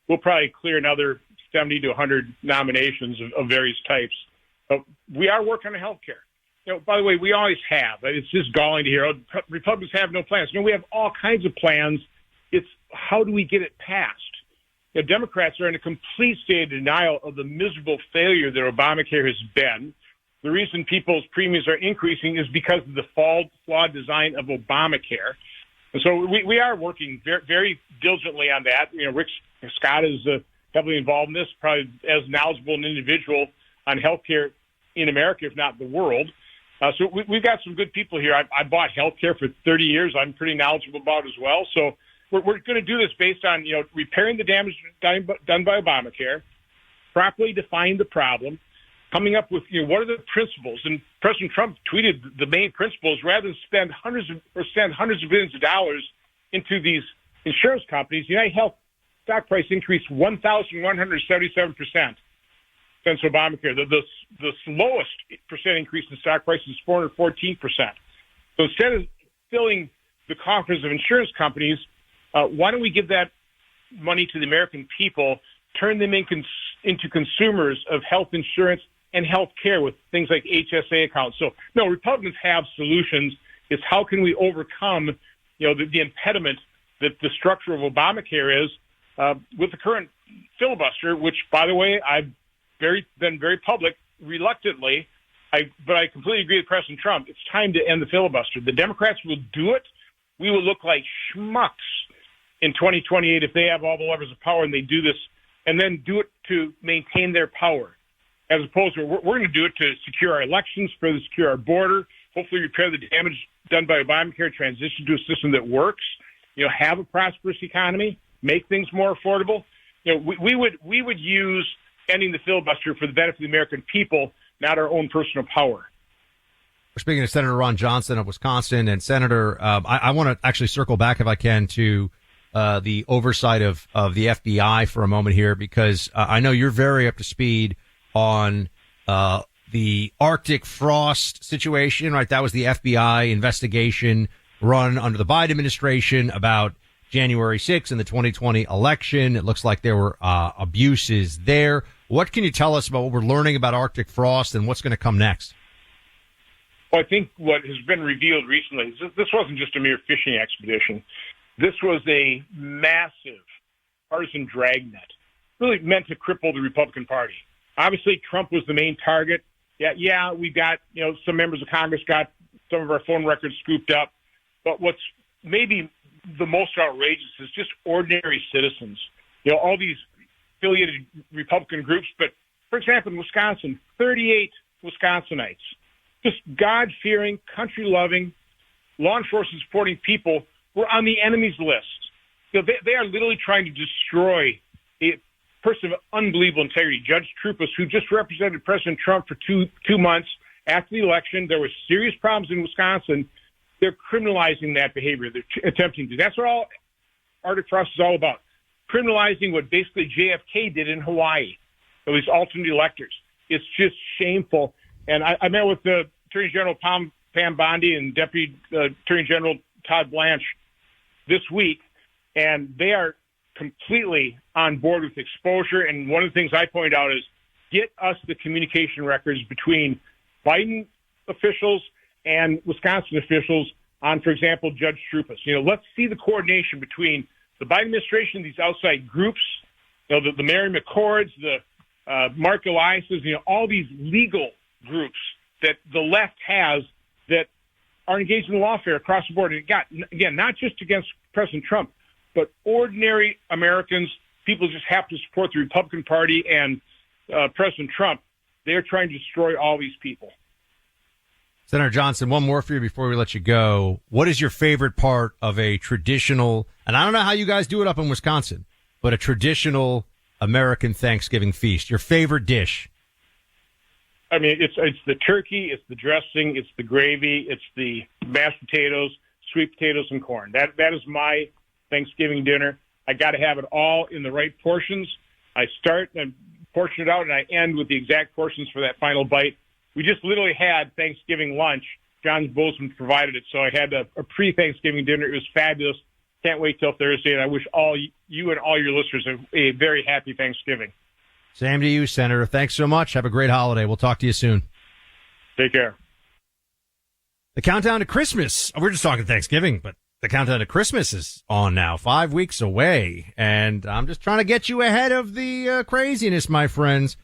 we'll probably clear another 70 to 100 nominations of various types. But we are working on health care. By the way, we always have. It's just galling to hear, Republicans have no plans. We have all kinds of plans. It's how do we get it passed? Democrats are in a complete state of denial of the miserable failure that Obamacare has been. The reason people's premiums are increasing is because of the flawed design of Obamacare. And so we are working very, very diligently on that. Rick Scott is heavily involved in this, probably as knowledgeable an individual on healthcare in America, if not the world. So we've got some good people here. I bought healthcare for 30 years. I'm pretty knowledgeable about it as well. So we're going to do this based on, repairing the damage done by Obamacare, properly define the problem, coming up with, what are the principles? And President Trump tweeted the main principles. Rather than spend hundreds of billions of dollars into these insurance companies, United Health stock price increased 1,177% since Obamacare. The slowest percent increase in stock price is 414%. So instead of filling the coffers of insurance companies, why don't we give that money to the American people, turn them into consumers of health insurance and health care with things like HSA accounts? So, no, Republicans have solutions. It's how can we overcome, the impediment that the structure of Obamacare is with the current filibuster, which, by the way, I've been very public reluctantly. But I completely agree with President Trump. It's time to end the filibuster. The Democrats will do it. We will look like schmucks in 2028 if they have all the levers of power and they do this, and then do it to maintain their power, as opposed to we're going to do it to secure our elections, further secure our border, hopefully repair the damage done by Obamacare, transition to a system that works. have a prosperous economy, make things more affordable. We would use ending the filibuster for the benefit of the American people, not our own personal power. We're speaking to Senator Ron Johnson of Wisconsin. And Senator, I want to actually circle back, if I can, to the oversight of the FBI for a moment here, because I know you're very up to speed on the Arctic frost situation, right? That was the FBI investigation run under the Biden administration about January 6th and the 2020 election. It looks like there were abuses there. What can you tell us about what we're learning about Arctic frost and what's going to come next? Well, I think what has been revealed recently is this wasn't just a mere fishing expedition. This was a massive partisan dragnet, really meant to cripple the Republican Party. Obviously, Trump was the main target. Yeah, we got, some members of Congress got some of our phone records scooped up. But what's maybe the most outrageous is just ordinary citizens. All these affiliated Republican groups. But, for example, in Wisconsin, 38 Wisconsinites, just God-fearing, country-loving, law enforcement supporting people were on the enemy's list. They are literally trying to destroy a person of unbelievable integrity, Judge Troupas, who just represented President Trump for two months after the election. There were serious problems in Wisconsin. They're criminalizing that behavior. They're attempting to. That's what all Arctic frost is all about, criminalizing what basically JFK did in Hawaii, these alternate electors. It's just shameful. And I met with the Attorney General Pam Bondi and Deputy Attorney General Todd Blanche this week, and they are completely on board with exposure. And one of the things I point out is get us the communication records between Biden officials and Wisconsin officials on, for example, Judge Troupas. Let's see the coordination between the Biden administration, these outside groups, the Mary McCords, the Mark Elias's, all these legal groups that the left has that are engaged in lawfare across the board. And again, not just against President Trump, but ordinary Americans, people just have to support the Republican Party and President Trump. They're trying to destroy all these people. Senator Johnson, one more for you before we let you go. What is your favorite part of a traditional, and I don't know how you guys do it up in Wisconsin, but a traditional American Thanksgiving feast? Your favorite dish? I mean, it's the turkey, it's the dressing, it's the gravy, it's the mashed potatoes, sweet potatoes, and corn. That is my Thanksgiving dinner. I got to have it all in the right portions. I start and portion it out, and I end with the exact portions for that final bite. We just literally had Thanksgiving lunch. John's Bozeman provided it, so I had a pre-Thanksgiving dinner. It was fabulous. Can't wait till Thursday, and I wish all you and all your listeners a very happy Thanksgiving. Same to you, Senator. Thanks so much. Have a great holiday. We'll talk to you soon. Take care. The countdown to Christmas. We're just talking Thanksgiving, but the countdown to Christmas is on now, 5 weeks away. And I'm just trying to get you ahead of the craziness, my friends.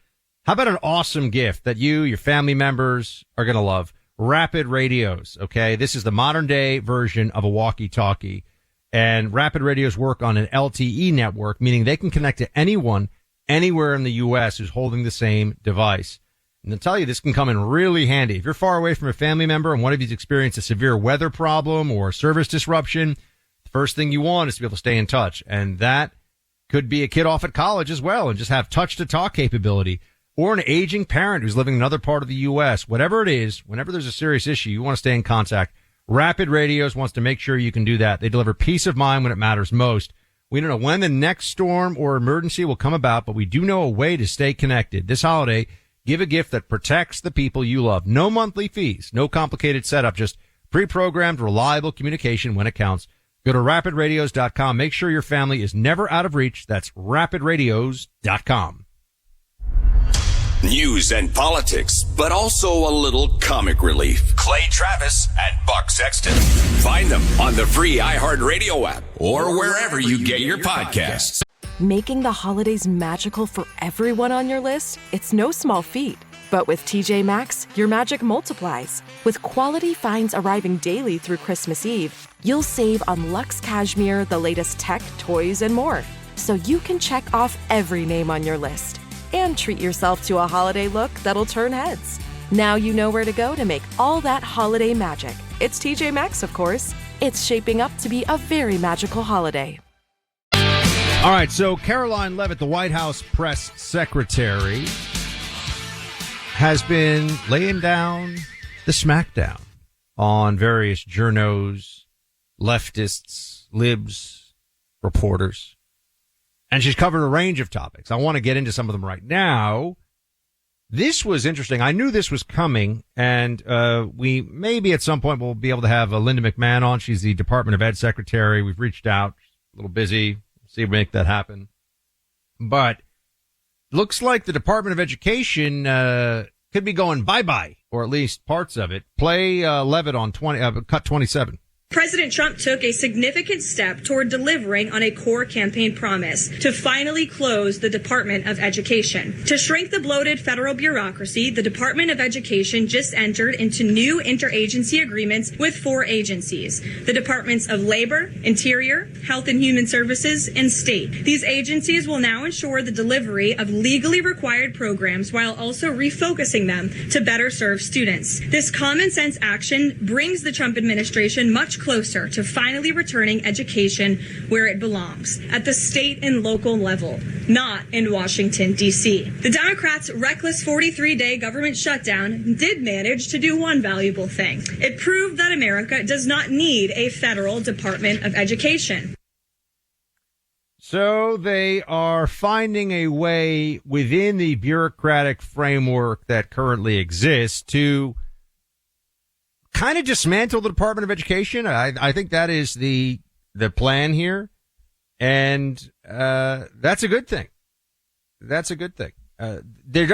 How about an awesome gift that you, your family members are going to love? Rapid radios, okay? This is the modern day version of a walkie-talkie. And rapid radios work on an LTE network, meaning they can connect to anyone, anywhere in the U.S. who's holding the same device. And I'll tell you, this can come in really handy. If you're far away from a family member and one of you's experienced a severe weather problem or service disruption, the first thing you want is to be able to stay in touch. And that could be a kid off at college as well and just have touch-to-talk capability. Or an aging parent who's living in another part of the U.S. Whatever it is, whenever there's a serious issue, you want to stay in contact. Rapid Radios wants to make sure you can do that. They deliver peace of mind when it matters most. We don't know when the next storm or emergency will come about, but we do know a way to stay connected. This holiday, give a gift that protects the people you love. No monthly fees, no complicated setup, just pre-programmed, reliable communication when it counts. Go to rapidradios.com. Make sure your family is never out of reach. That's rapidradios.com. News and politics, but also a little comic relief. Clay Travis and Buck Sexton. Find them on the free iHeartRadio app or wherever you get your podcasts. Making the holidays magical for everyone on your list? It's no small feat. But with TJ Maxx, your magic multiplies. With quality finds arriving daily through Christmas Eve, you'll save on luxe cashmere, the latest tech, toys, and more. So you can check off every name on your list. And treat yourself to a holiday look that'll turn heads. Now you know where to go to make all that holiday magic. It's TJ Maxx, of course. It's shaping up to be a very magical holiday. All right, so Caroline Leavitt, the White House press secretary, has been laying down the smackdown on various journos, leftists, libs, reporters. And she's covered a range of topics. I want to get into some of them right now. This was interesting. I knew this was coming, and we maybe at some point will be able to have Linda McMahon on. She's the Department of Ed secretary. We've reached out. A little busy. See if we make that happen. But looks like the Department of Education could be going bye-bye, or at least parts of it. Play Leavitt on cut 27. President Trump took a significant step toward delivering on a core campaign promise to finally close the Department of Education. To shrink the bloated federal bureaucracy, the Department of Education just entered into new interagency agreements with 4 agencies: the Departments of Labor, Interior, Health and Human Services, and State. These agencies will now ensure the delivery of legally required programs while also refocusing them to better serve students. This common sense action brings the Trump administration much closer to finally returning education where it belongs, at the state and local level, not in Washington, D.C. The Democrats' reckless 43-day government shutdown did manage to do one valuable thing. It proved that America does not need a federal Department of Education. So they are finding a way within the bureaucratic framework that currently exists to kind of dismantle the Department of Education. I think that is the plan here. And that's a good thing. That's a good thing. There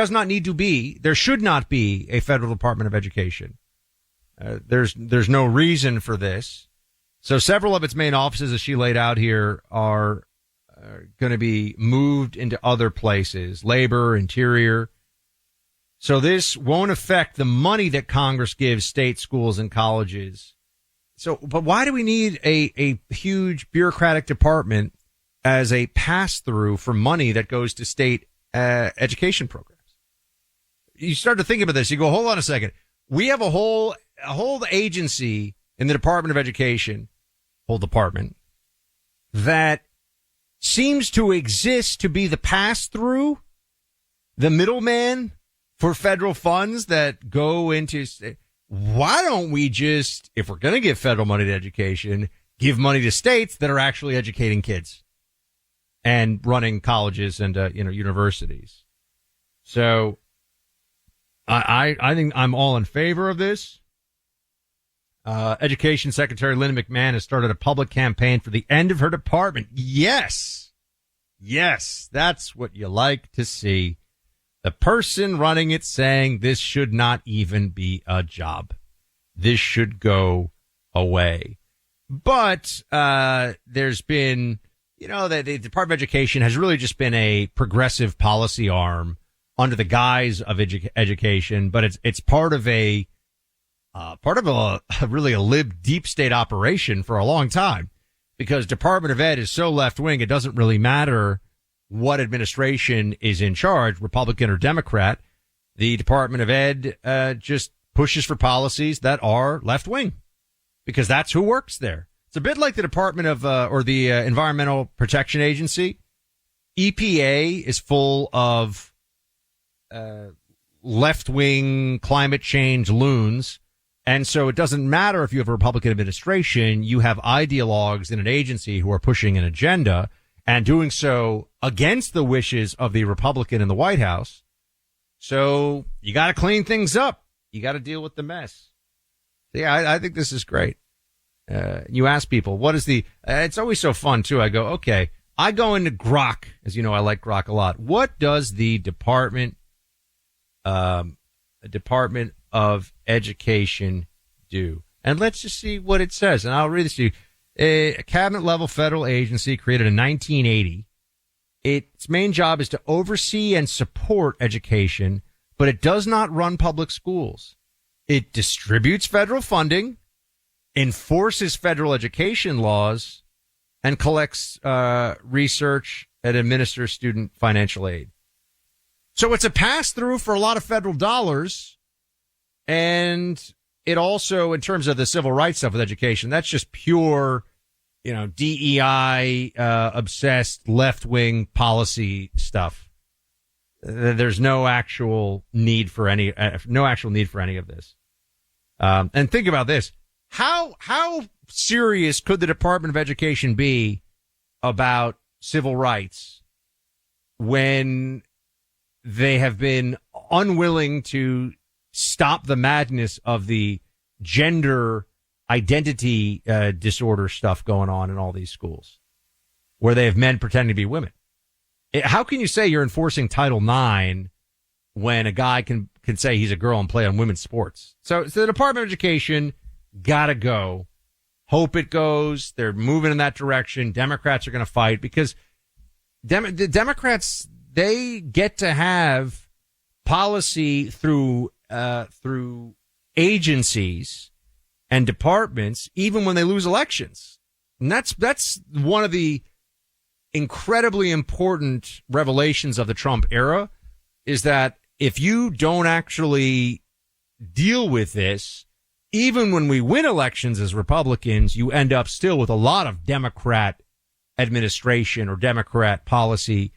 should not be a federal Department of Education. There's no reason for this. So several of its main offices, as she laid out here, are going to be moved into other places, labor, interior. So this won't affect the money that Congress gives state schools and colleges. So, but why do we need a huge bureaucratic department as a pass-through for money that goes to state education programs? You start to think about this. You go, hold on a second. We have a whole agency in the Department of Education, whole department, that seems to exist to be the pass-through, the middleman for federal funds that go into. Why don't we just, if we're going to give federal money to education, give money to states that are actually educating kids and running colleges and universities? So I think I'm all in favor of this. Education Secretary Linda McMahon has started a public campaign for the end of her department. Yes, that's what you like to see. The person running it saying this should not even be a job. This should go away. But there's been, the Department of Education has really just been a progressive policy arm under the guise of education, but it's part of a really a lib deep state operation for a long time, because Department of Ed is so left wing, it doesn't really matter what administration is in charge, Republican or Democrat. The Department of Ed just pushes for policies that are left wing, because that's who works there. It's a bit like the Department of or the Environmental Protection Agency. EPA is full of left wing climate change loons. And so it doesn't matter if you have a Republican administration, you have ideologues in an agency who are pushing an agenda and doing so against the wishes of the Republican in the White House. So you got to clean things up. You got to deal with the mess. Yeah, I think this is great. You ask people, what is it's always so fun too. I go, okay, I go into Grok. As you know, I like Grok a lot. What does the Department of Education do? And let's just see what it says. And I'll read this to you. A cabinet-level federal agency created in 1980. Its main job is to oversee and support education, but it does not run public schools. It distributes federal funding, enforces federal education laws, and collects research and administers student financial aid. So it's a pass-through for a lot of federal dollars, and it also, in terms of the civil rights stuff with education, that's just pure, DEI, obsessed left-wing policy stuff. There's no actual need for any of this. And think about this. How serious could the Department of Education be about civil rights when they have been unwilling to stop the madness of the gender identity disorder stuff going on in all these schools where they have men pretending to be women? How can you say you're enforcing Title IX when a guy can say he's a girl and play on women's sports? So the Department of Education gotta go. Hope it goes. They're moving in that direction. Democrats are going to fight because the Democrats, they get to have policy through agencies and departments even when they lose elections. And that's one of the incredibly important revelations of the Trump era, is that if you don't actually deal with this, even when we win elections as Republicans, you end up still with a lot of Democrat administration or Democrat policy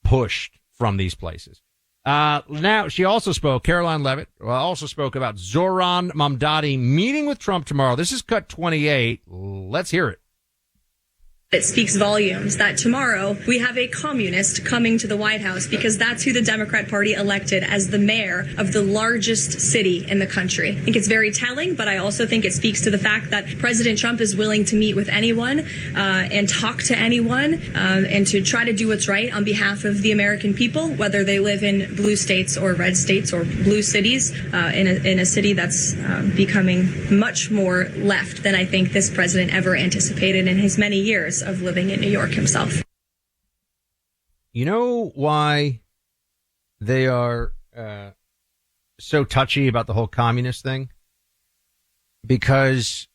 pushed from these places. Now, she also spoke, Caroline Leavitt, also spoke about Zohran Mamdani meeting with Trump tomorrow. This is cut 28. Let's hear it. It speaks volumes that tomorrow we have a communist coming to the White House, because that's who the Democrat Party elected as the mayor of the largest city in the country. I think it's very telling, but I also think it speaks to the fact that President Trump is willing to meet with anyone and talk to anyone and to try to do what's right on behalf of the American people, whether they live in blue states or red states or blue cities, in a city that's becoming much more left than I think this president ever anticipated in his many years of living in New York himself. You know why they are so touchy about the whole communist thing? Because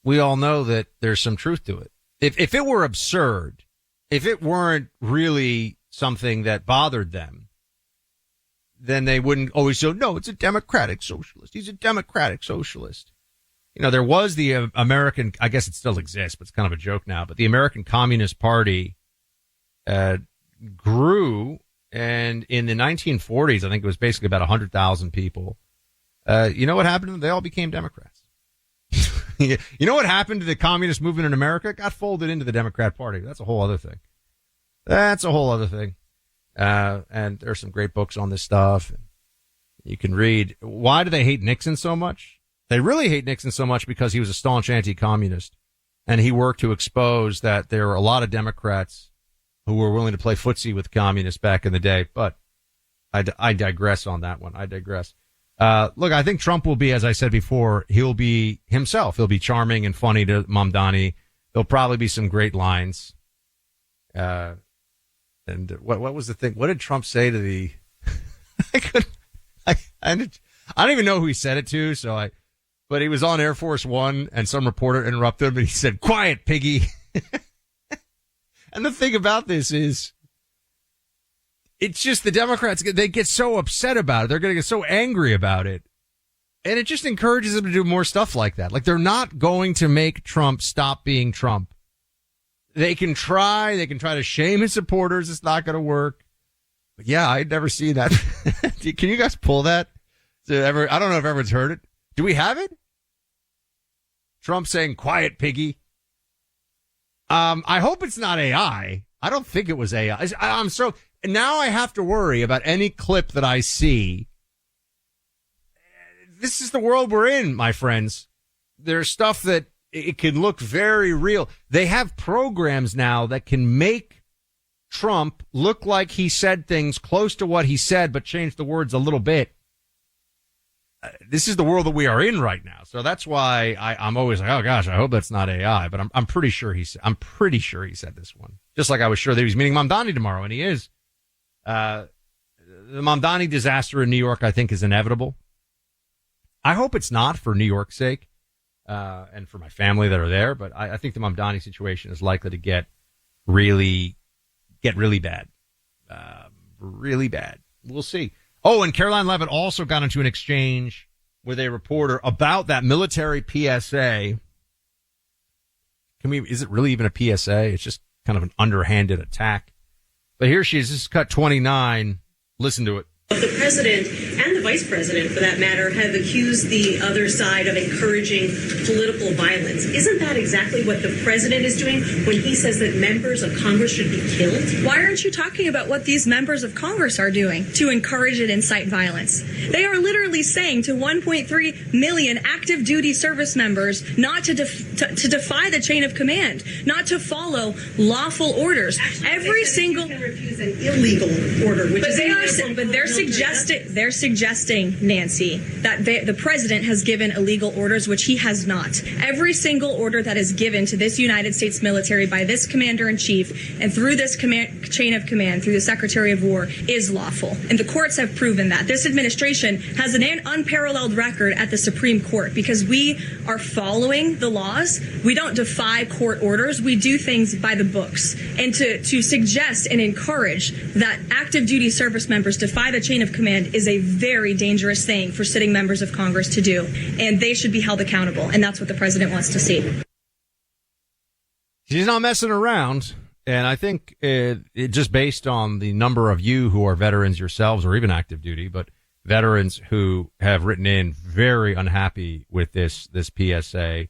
we all know that there's some truth to it. If it were absurd, if it weren't really something that bothered them, then they wouldn't always say, no, it's a democratic socialist. He's a democratic socialist. There was the American, I guess it still exists, but it's kind of a joke now, but the American Communist Party grew, and in the 1940s, I think it was basically about 100,000 people. You know what happened to them? They all became Democrats. You know what happened to the communist movement in America? It got folded into the Democrat Party. That's a whole other thing. And there's some great books on this stuff. You can read. Why do they hate Nixon so much? They really hate Nixon so much because he was a staunch anti-communist, and he worked to expose that there were a lot of Democrats who were willing to play footsie with communists back in the day. But I digress on that one. Look, I think Trump will be, as I said before, he'll be himself. He'll be charming and funny to Mamdani. There'll probably be some great lines. And what was the thing? What did Trump say to the? I don't even know who he said it to. But he was on Air Force One, and some reporter interrupted him, and he said, "Quiet, piggy." And the thing about this is, it's just the Democrats, they get so upset about it. They're going to get so angry about it. And it just encourages them to do more stuff like that. Like, they're not going to make Trump stop being Trump. They can try to shame his supporters. It's not going to work. But yeah, I'd never seen that. Can you guys pull that? I don't know if everyone's heard it. Do we have it? Trump saying, "Quiet, piggy." I hope it's not AI. I don't think it was AI. Now I have to worry about any clip that I see. This is the world we're in, my friends. There's stuff that it can look very real. They have programs now that can make Trump look like he said things close to what he said, but change the words a little bit. This is the world that we are in right now. So that's why I'm always like, oh gosh, I hope that's not AI, but I'm pretty sure he said this one. Just like I was sure that he was meeting Mamdani tomorrow, and he is. The Mamdani disaster in New York, I think, is inevitable. I hope it's not, for New York's sake, and for my family that are there, but I think the Mamdani situation is likely to get really bad. Really bad. We'll see. Oh, and Caroline Leavitt also got into an exchange with a reporter about that military PSA. Is it really even a PSA? It's just kind of an underhanded attack. But here she is. This is cut 29. Listen to it. The president and the vice president, for that matter, have accused the other side of encouraging political violence. Isn't that exactly what the president is doing when he says that members of Congress should be killed? Why aren't you talking about what these members of Congress are doing to encourage and incite violence? They are literally saying to 1.3 million active duty service members not to defy the chain of command, not to follow lawful orders. Actually, every single can refuse an illegal order, which they're suggesting, Nancy, that the president has given illegal orders, which he has not. Every single order that is given to this United States military by this commander-in-chief and through this chain of command, through the Secretary of War, is lawful. And the courts have proven that. This administration has an unparalleled record at the Supreme Court because we are following the laws. We don't defy court orders. We do things by the books. And to suggest and encourage that active duty service members defy the chain of command is a very dangerous thing for sitting members of Congress to do, and they should be held accountable, and that's what the president wants to see. She's not messing around, and I think it just based on the number of you who are veterans yourselves or even active duty, but veterans who have written in very unhappy with this PSA.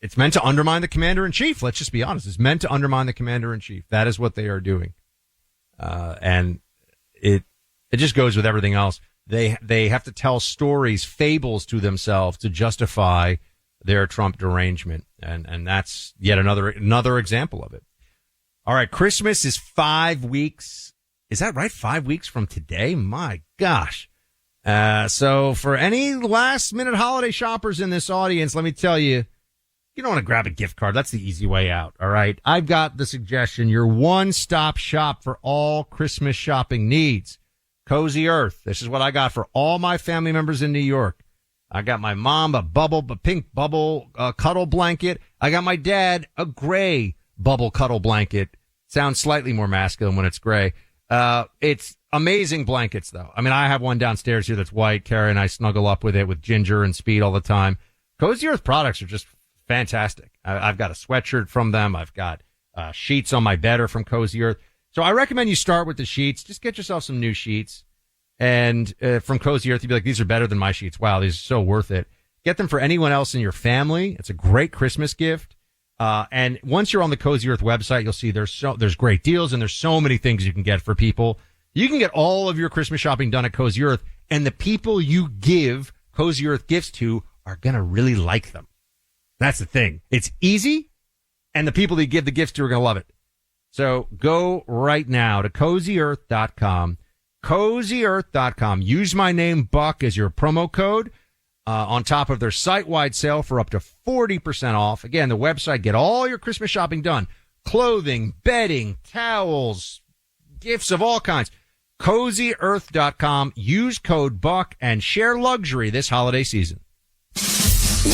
It's meant to undermine the commander-in-chief. Let's just be honest. It's meant to undermine the commander-in-chief. That is what they are doing. And it just goes with everything else. They have to tell stories, fables to themselves to justify their Trump derangement. And that's yet another example of it. All right. Christmas is 5 weeks. Is that right? 5 weeks from today? My gosh. So for any last minute holiday shoppers in this audience, let me tell you, you don't want to grab a gift card. That's the easy way out. All right. I've got the suggestion. Your one-stop shop for all Christmas shopping needs. Cozy Earth. This is what I got for all my family members in New York. I got my mom a pink bubble cuddle blanket. I got my dad a gray bubble cuddle blanket. Sounds slightly more masculine when it's gray. It's amazing blankets though. I mean, I have one downstairs here that's white. Kara and I snuggle up with it with Ginger and Speed all the time. Cozy Earth products are just fantastic. I've got a sweatshirt from them. I've got sheets on my bed are from Cozy Earth. So I recommend you start with the sheets. Just get yourself some new sheets. And from Cozy Earth, you'd be like, these are better than my sheets. Wow, these are so worth it. Get them for anyone else in your family. It's a great Christmas gift. And once you're on the Cozy Earth website, you'll see there's great deals and there's so many things you can get for people. You can get all of your Christmas shopping done at Cozy Earth, and the people you give Cozy Earth gifts to are going to really like them. That's the thing. It's easy, and the people that you give the gifts to are going to love it. So go right now to CozyEarth.com. CozyEarth.com. Use my name, Buck, as your promo code on top of their site-wide sale for up to 40% off. Again, the website, get all your Christmas shopping done. Clothing, bedding, towels, gifts of all kinds. CozyEarth.com. Use code Buck and share luxury this holiday season.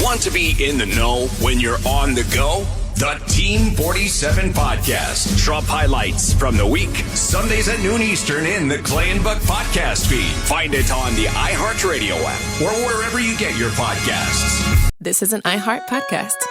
Want to be in the know when you're on the go? The Team 47 Podcast. Trump highlights from the week. Sundays at noon Eastern in the Clay and Buck Podcast feed. Find it on the iHeartRadio app or wherever you get your podcasts. This is an iHeart podcast.